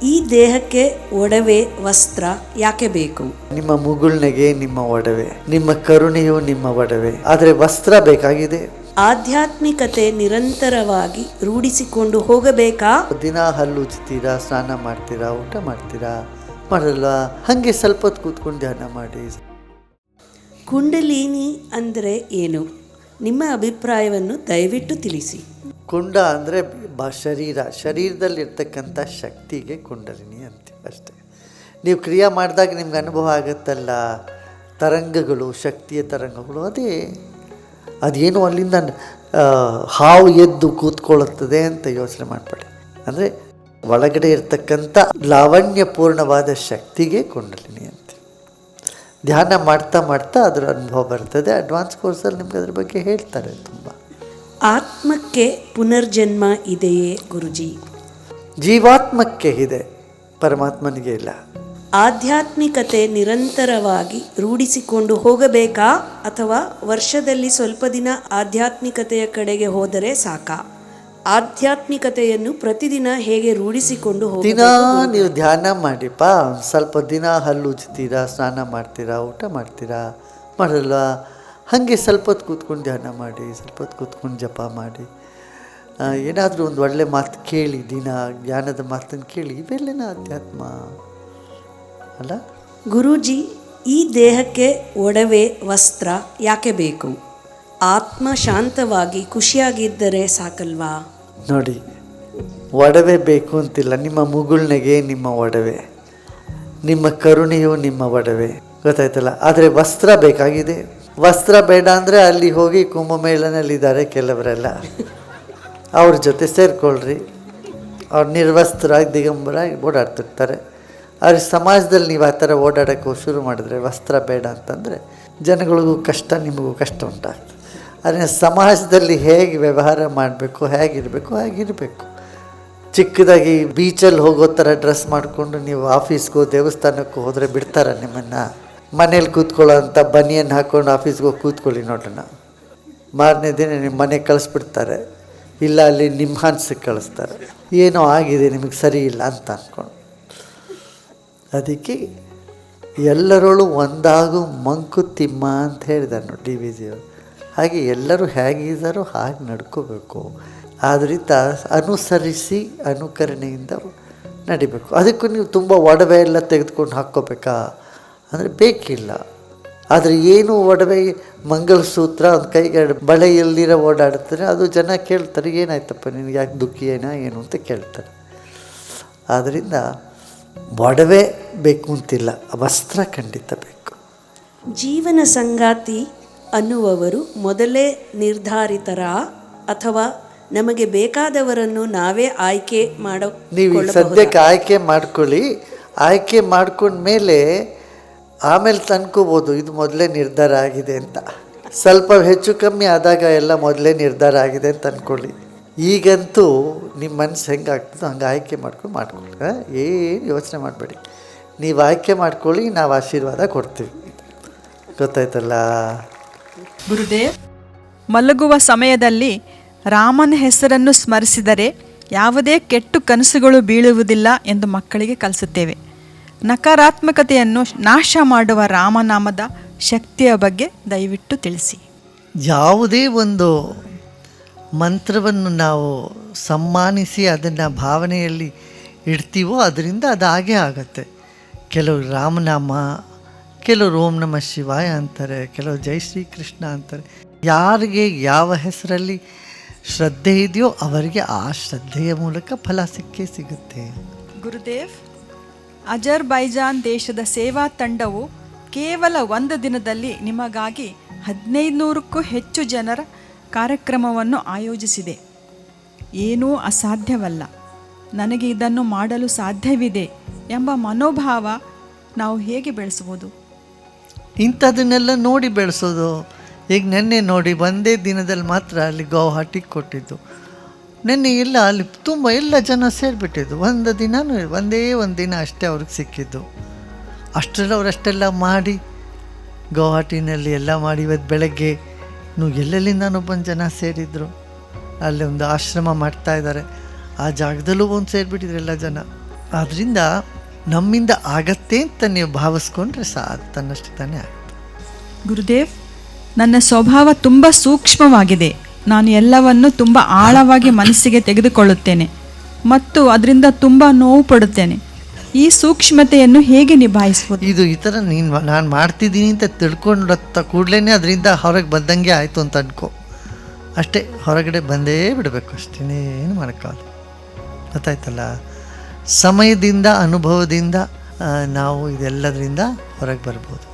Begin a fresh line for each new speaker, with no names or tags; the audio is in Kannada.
ಈ ದೇಹಕ್ಕೆ ಒಡವೆ ವಸ್ತ್ರ ಯಾಕೆ ಬೇಕು?
ನಿಮ್ಮ ಮುಗುಳ್ನೆಗೆ ನಿಮ್ಮ ಒಡವೆ, ನಿಮ್ಮ ಕರುಣೆಯು ನಿಮ್ಮ ಒಡವೆ, ಆದರೆ ವಸ್ತ್ರ ಬೇಕಾಗಿದೆ.
ಆಧ್ಯಾತ್ಮಿಕತೆ ನಿರಂತರವಾಗಿ ರೂಢಿಸಿಕೊಂಡು ಹೋಗಬೇಕಾ?
ದಿನ ಹಲ್ಲು ಉಜ್ತೀರಾ, ಸ್ನಾನ ಮಾಡ್ತೀರಾ, ಊಟ ಮಾಡ್ತೀರಾ? ಮಾಡಲ್ಲ. ಹಾಗೆ ಸ್ವಲ್ಪ ಹೊತ್ತು ಕೂತ್ಕೊಂಡು ಧ್ಯಾನ ಮಾಡಿ.
ಕುಂಡಲಿನಿ ಅಂದರೆ ಏನು? ನಿಮ್ಮ ಅಭಿಪ್ರಾಯವನ್ನು ದಯವಿಟ್ಟು ತಿಳಿಸಿ.
ಕುಂಡ ಅಂದರೆ ಶರೀರದಲ್ಲಿರ್ತಕ್ಕಂಥ ಶಕ್ತಿಗೆ ಕುಂಡಲಿನಿ ಅಂತೀವಿ ಅಷ್ಟೇ. ನೀವು ಕ್ರಿಯೆ ಮಾಡಿದಾಗ ನಿಮ್ಗೆ ಅನುಭವ ಆಗುತ್ತಲ್ಲ, ತರಂಗಗಳು, ಶಕ್ತಿಯ ತರಂಗಗಳು, ಅದೇನು ಅಲ್ಲಿಂದ ಹಾವು ಎದ್ದು ಕೂತ್ಕೊಳ್ಳುತ್ತದೆ ಅಂತ ಯೋಚನೆ ಮಾಡಬೇಡಿ. ಅಂದರೆ ಒಳಗಡೆ ಇರ್ತಕ್ಕಂಥ ಲಾವಣ್ಯಪೂರ್ಣವಾದ ಶಕ್ತಿಗೆ ಕುಂಡಲಿನಿ ಅಂತೀವಿ. ಧ್ಯಾನ ಮಾಡ್ತಾ ಮಾಡ್ತಾ ಅದರ ಅನುಭವ ಬರ್ತದೆ. ಅಡ್ವಾನ್ಸ್ ಕೋರ್ಸಲ್ಲಿ ನಿಮ್ಗೆ ಅದ್ರ ಬಗ್ಗೆ ಹೇಳ್ತಾರೆ ತುಂಬ.
ಆತ್ಮಕ್ಕೆ ಪುನರ್ಜನ್ಮ ಇದೆಯೇ ಗುರುಜಿ?
ಜೀವಾತ್ಮಕ್ಕೆ ಇದೆ, ಪರಮಾತ್ಮನಿಗೆ ಇಲ್ಲ.
ಆಧ್ಯಾತ್ಮಿಕತೆ ನಿರಂತರವಾಗಿ ರೂಢಿಸಿಕೊಂಡು ಹೋಗಬೇಕಾ ಅಥವಾ ವರ್ಷದಲ್ಲಿ ಸ್ವಲ್ಪ ದಿನ ಆಧ್ಯಾತ್ಮಿಕತೆಯ ಕಡೆಗೆ ಹೋದರೆ ಸಾಕಾ? ಆಧ್ಯಾತ್ಮಿಕತೆಯನ್ನು ಪ್ರತಿದಿನ ಹೇಗೆ ರೂಢಿಸಿಕೊಂಡು
ದಿನ ನೀವು ಧ್ಯಾನ ಮಾಡಿಪ್ಪ. ಸ್ವಲ್ಪ ದಿನ ಹಲ್ಲು ಉಜ್ತೀರಾ, ಸ್ನಾನ ಮಾಡ್ತೀರಾ, ಊಟ ಮಾಡ್ತೀರಾ? ಮಾಡಲ್ಲ. ಹಾಗೆ ಸ್ವಲ್ಪ ಹೊತ್ತು ಕೂತ್ಕೊಂಡು ಧ್ಯಾನ ಮಾಡಿ, ಸ್ವಲ್ಪ ಹೊತ್ತು ಕೂತ್ಕೊಂಡು ಜಪ ಮಾಡಿ, ಏನಾದರೂ ಒಂದು ಒಳ್ಳೆ ಮಾತು ಕೇಳಿ, ದಿನ ಜ್ಞಾನದ ಮಾತನ್ನು ಕೇಳಿ. ಇವೆಲ್ಲನ ಅಧ್ಯಾತ್ಮ ಅಲ್ಲ?
ಗುರೂಜಿ, ಈ ದೇಹಕ್ಕೆ ಒಡವೆ ವಸ್ತ್ರ ಯಾಕೆ ಬೇಕು? ಆತ್ಮ ಶಾಂತವಾಗಿ ಖುಷಿಯಾಗಿದ್ದರೆ ಸಾಕಲ್ವಾ?
ನೋಡಿ, ಒಡವೆ ಬೇಕು ಅಂತಿಲ್ಲ. ನಿಮ್ಮ ಮುಗುಳ್ನೆಗೆ ನಿಮ್ಮ ಒಡವೆ, ನಿಮ್ಮ ಕರುಣೆಯು ನಿಮ್ಮ ಒಡವೆ, ಗೊತ್ತಾಯ್ತಲ್ಲ? ಆದರೆ ವಸ್ತ್ರ ಬೇಕಾಗಿದೆ. ವಸ್ತ್ರ ಬೇಡ ಅಂದರೆ ಅಲ್ಲಿ ಹೋಗಿ ಕುಂಭಮೇಳನಲ್ಲಿದ್ದಾರೆ ಕೆಲವರೆಲ್ಲ, ಅವ್ರ ಜೊತೆ ಸೇರಿಕೊಳ್ಳ್ರಿ. ಅವ್ರು ನಿರ್ವಸ್ತ್ರ ದಿಗಂಬರ ಓಡಾಡ್ತಿರ್ತಾರೆ. ಆದರೆ ಸಮಾಜದಲ್ಲಿ ನೀವು ಆ ಥರ ಓಡಾಡೋಕ್ಕೆ ಶುರು ಮಾಡಿದ್ರೆ, ವಸ್ತ್ರ ಬೇಡ ಅಂತಂದರೆ ಜನಗಳಿಗೂ ಕಷ್ಟ, ನಿಮಗೂ ಕಷ್ಟ ಉಂಟಾಗ್ತದೆ. ಆದರೆ ಸಮಾಜದಲ್ಲಿ ಹೇಗೆ ವ್ಯವಹಾರ ಮಾಡಬೇಕು, ಹೇಗಿರಬೇಕು ಹಾಗಿರಬೇಕು. ಚಿಕ್ಕದಾಗಿ ಬೀಚಲ್ಲಿ ಹೋಗೋ ಥರ ಡ್ರೆಸ್ ಮಾಡಿಕೊಂಡು ನೀವು ಆಫೀಸ್ಗೋ ದೇವಸ್ಥಾನಕ್ಕೂ ಹೋದರೆ ಬಿಡ್ತಾರೆ ನಿಮ್ಮನ್ನು? ಮನೇಲಿ ಕೂತ್ಕೊಳ್ಳೋ ಅಂಥ ಬನಿಯನ್ನು ಹಾಕ್ಕೊಂಡು ಆಫೀಸ್ಗೆ ಹೋಗಿ ಕೂತ್ಕೊಳ್ಳಿ ನೋಡೋಣ, ಮಾರನೇ ದಿನ ನಿಮ್ಮ ಮನೆಗೆ ಕಳಿಸ್ಬಿಡ್ತಾರೆ. ಇಲ್ಲ ಅಲ್ಲಿ ನಿಮ್ಹಾನ್ಸಕ್ಕೆ ಕಳಿಸ್ತಾರೆ. ಏನೋ ಆಗಿದೆ, ನಿಮಗೆ ಸರಿ ಇಲ್ಲ ಅಂತ ಅಂದ್ಕೊಂಡು. ಅದಕ್ಕೆ ಎಲ್ಲರೊಳು ಒಂದಾಗು ಮಂಕುತಿಮ್ಮ ಅಂತ ಹೇಳಿದ್ದಾರೆ ನೋಡಿ ಡಿ ವಿ ಜಿಯವರು. ಹಾಗೆ ಎಲ್ಲರೂ ಹೇಗಿದ್ದಾರೋ ಹಾಗೆ ನಡ್ಕೋಬೇಕು. ಆದ್ದರಿಂದ ಅನುಸರಿಸಿ ಅನುಕರಣೆಯಿಂದ ನಡಿಬೇಕು. ಅದಕ್ಕೂ ನೀವು ತುಂಬ ಒಡವೆ ಎಲ್ಲ ತೆಗೆದುಕೊಂಡು ಹಾಕ್ಕೋಬೇಕಾ ಅಂದರೆ ಬೇಕಿಲ್ಲ. ಆದರೆ ಏನು ಒಡವೆ, ಮಂಗಲಸೂತ್ರ, ಒಂದು ಕೈಗೆ ಬಳೆ ಎಲ್ಲಿರ ಓಡಾಡ್ತಾರೆ, ಅದು ಜನ ಕೇಳ್ತಾರೆ, ಏನಾಯ್ತಪ್ಪ ನಿನಗೆ, ಯಾಕೆ ದುಃಖಿ ಏನು ಅಂತ ಕೇಳ್ತಾರೆ. ಆದ್ದರಿಂದ ಒಡವೆ ಬೇಕು ಅಂತಿಲ್ಲ, ವಸ್ತ್ರ ಖಂಡಿತ ಬೇಕು.
ಜೀವನ ಸಂಗಾತಿ ಅನ್ನುವವರು ಮೊದಲೇ ನಿರ್ಧಾರಿತರ ಅಥವಾ ನಮಗೆ ಬೇಕಾದವರನ್ನು ನಾವೇ ಆಯ್ಕೆ ಮಾಡೋ?
ನೀವು ಸದ್ಯಕ್ಕೆ ಆಯ್ಕೆ ಮಾಡ್ಕೊಳ್ಳಿ. ಆಯ್ಕೆ ಮಾಡ್ಕೊಂಡ್ಮೇಲೆ ಆಮೇಲೆ ತಂದ್ಕೋಬೋದು ಇದು ಮೊದಲೇ ನಿರ್ಧಾರ ಆಗಿದೆ ಅಂತ. ಸ್ವಲ್ಪ ಹೆಚ್ಚು ಕಮ್ಮಿ ಆದಾಗ ಎಲ್ಲ ಮೊದಲೇ ನಿರ್ಧಾರ ಆಗಿದೆ ಅಂತ ಅಂದ್ಕೊಳ್ಳಿ. ಈಗಂತೂ ನಿಮ್ಮ ಮನಸ್ಸು ಹೆಂಗಾಗ್ತದೋ ಹಂಗೆ ಆಯ್ಕೆ ಮಾಡ್ಕೊಳ್ಳಿ. ಏನು ಯೋಚನೆ ಮಾಡಬೇಡಿ, ನೀವು ಆಯ್ಕೆ ಮಾಡ್ಕೊಳ್ಳಿ, ನಾವು ಆಶೀರ್ವಾದ ಕೊಡ್ತೀವಿ. ಗೊತ್ತಾಯ್ತಲ್ಲ?
ಗುರುದೇವ್, ಮಲಗುವ ಸಮಯದಲ್ಲಿ ರಾಮನ ಹೆಸರನ್ನು ಸ್ಮರಿಸಿದರೆ ಯಾವುದೇ ಕೆಟ್ಟು ಕನಸುಗಳು ಬೀಳುವುದಿಲ್ಲ ಎಂದು ಮಕ್ಕಳಿಗೆ ಕಲಿಸುತ್ತೇವೆ. ನಕಾರಾತ್ಮಕತೆಯನ್ನು ನಾಶ ಮಾಡುವ ರಾಮನಾಮದ ಶಕ್ತಿಯ ಬಗ್ಗೆ ದಯವಿಟ್ಟು ತಿಳಿಸಿ.
ಯಾವುದೇ ಒಂದು ಮಂತ್ರವನ್ನು ನಾವು ಸಮ್ಮಾನಿಸಿ ಅದನ್ನು ಭಾವನೆಯಲ್ಲಿ ಇಡ್ತೀವೋ ಅದರಿಂದ ಅದು ಹಾಗೇ ಆಗುತ್ತೆ. ಕೆಲವರು ರಾಮನಾಮ, ಕೆಲವರು ಓಂ ನಮಃ ಶಿವಾಯ ಅಂತಾರೆ, ಕೆಲವರು ಜೈ ಶ್ರೀಕೃಷ್ಣ ಅಂತಾರೆ. ಯಾರಿಗೆ ಯಾವ ಹೆಸರಲ್ಲಿ ಶ್ರದ್ಧೆ ಇದೆಯೋ ಅವರಿಗೆ ಆ ಶ್ರದ್ಧೆಯ ಮೂಲಕ ಫಲ ಸಿಕ್ಕೇ ಸಿಗುತ್ತೆ.
ಗುರುದೇವ್, ಅಜರ್ಬೈಜಾನ್ ದೇಶದ ಸೇವಾ ತಂಡವು ಕೇವಲ ಒಂದು ದಿನದಲ್ಲಿ ನಿಮಗಾಗಿ 1500ಕ್ಕೂ ಹೆಚ್ಚು ಜನರ ಕಾರ್ಯಕ್ರಮವನ್ನು ಆಯೋಜಿಸಿದೆ. ಏನೂ ಅಸಾಧ್ಯವಲ್ಲ, ನನಗೆ ಇದನ್ನು ಮಾಡಲು ಸಾಧ್ಯವಿದೆ ಎಂಬ ಮನೋಭಾವ ನಾವು ಹೇಗೆ ಬೆಳೆಸುವುದು?
ಇಂಥದನ್ನೆಲ್ಲ ನೋಡಿ ಬೆಳೆಸೋದು. ಈಗ ನೆನ್ನೆ ನೋಡಿ, ಒಂದೇ ದಿನದಲ್ಲಿ ಮಾತ್ರ ಅಲ್ಲಿ ಗೌಹಾಟಿಗೆ ಕೊಟ್ಟಿದ್ದು. ನೆನ್ನೆ ಎಲ್ಲ ಅಲ್ಲಿ ತುಂಬ ಎಲ್ಲ ಜನ ಸೇರಿಬಿಟ್ಟಿದ್ದು. ಒಂದೇ ಒಂದು ದಿನ ಅಷ್ಟೇ ಅವ್ರಿಗೆ ಸಿಕ್ಕಿದ್ದು. ಅವರಷ್ಟೆಲ್ಲ ಮಾಡಿ ಗೌಹಾಟಿನಲ್ಲಿ ಎಲ್ಲ ಮಾಡಿ ಇವತ್ತು ಬೆಳಗ್ಗೆ ಎಲ್ಲೆಲ್ಲಿಂದನೂ ಬಂದು ಜನ ಸೇರಿದ್ರು. ಅಲ್ಲಿ ಒಂದು ಆಶ್ರಮ ಮಾಡ್ತಾಯಿದ್ದಾರೆ, ಆ ಜಾಗದಲ್ಲೂ ಒಂದು ಸೇರಿಬಿಟ್ಟಿದ್ರು ಎಲ್ಲ ಜನ. ಆದ್ದರಿಂದ ನಮ್ಮಿಂದ ಆಗತ್ತೆ ಅಂತ ನೀವು ಭಾವಿಸ್ಕೊಂಡ್ರೆ ತನ್ನಷ್ಟು ತಾನೇ ಆಗುತ್ತೆ.
ಗುರುದೇವ್, ನನ್ನ ಸ್ವಭಾವ ತುಂಬ ಸೂಕ್ಷ್ಮವಾಗಿದೆ. ನಾನು ಎಲ್ಲವನ್ನು ತುಂಬ ಆಳವಾಗಿ ಮನಸ್ಸಿಗೆ ತೆಗೆದುಕೊಳ್ಳುತ್ತೇನೆ ಮತ್ತು ಅದರಿಂದ ತುಂಬ ನೋವು ಪಡುತ್ತೇನೆ. ಈ ಸೂಕ್ಷ್ಮತೆಯನ್ನು ಹೇಗೆ ನಿಭಾಯಿಸ್ಬೋದು?
ಇದು ಈ ಥರ ನಾನು ಮಾಡ್ತಿದ್ದೀನಿ ಅಂತ ತಿಳ್ಕೊಂಡತ್ತ ಕೂಡಲೇ ಅದರಿಂದ ಹೊರಗೆ ಬಂದಂಗೆ ಆಯಿತು ಅಂತ ಅನ್ಕೋ. ಅಷ್ಟೇ, ಹೊರಗಡೆ ಬಂದೇ ಬಿಡಬೇಕು ಅಷ್ಟೇ, ಏನು ಮಾಡೋಕ್ಕಾಗಲ್ಲ. ಗೊತ್ತಾಯ್ತಲ್ಲ? ಸಮಯದಿಂದ, ಅನುಭವದಿಂದ ನಾವು ಇದೆಲ್ಲದರಿಂದ ಹೊರಗೆ ಬರ್ಬೋದು.